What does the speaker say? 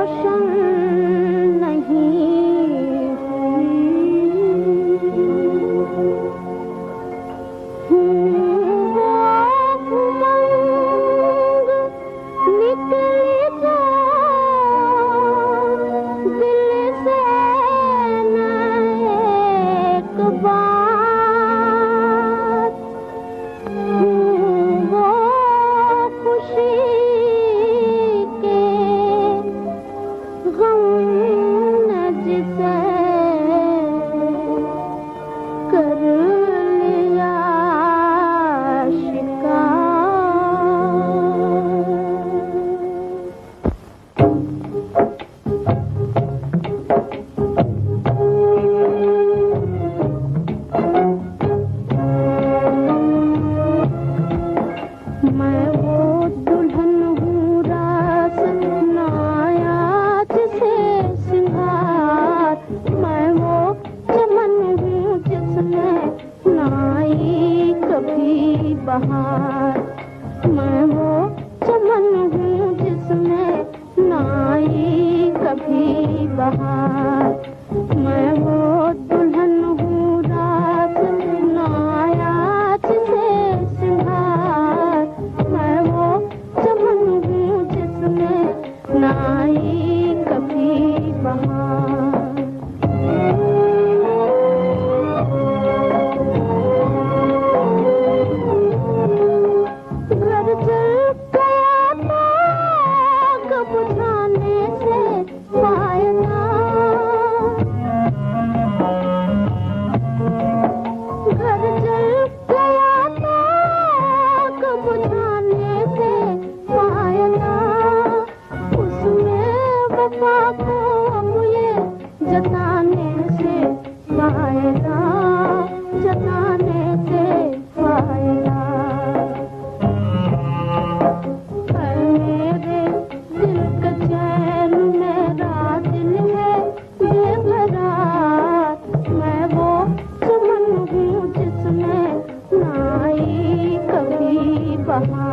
रोशन नहीं हुई। वो उमंग निकली जो दिल से न एक बार, वो खुशी के गम न जिसे कर लिया मैं वो दुल्हन हूँ रास नाया जिसे सिंगार, मैं वो चमन हूँ जिसमें नाई कभी बहार, मैं वो चमन हूँ जिसमें नाई कभी बहार, मैं वो दुल्हन हूँ रास नाया जिसे सिंगार, मैं वो चमन हूँ जिसमें नाई कभी बहार। घर जल गया तो आग बुझाने से फायदा, घर जल गया तो आग बुझाने से फायदा, उसमें वफा को अब ये जताने से फायदा, जताने से फायदा। पर मेरे दिल का चैन मेरा दिल है बेकरार, मैं वो चमन हूँ जिसमें नाई कभी बहार।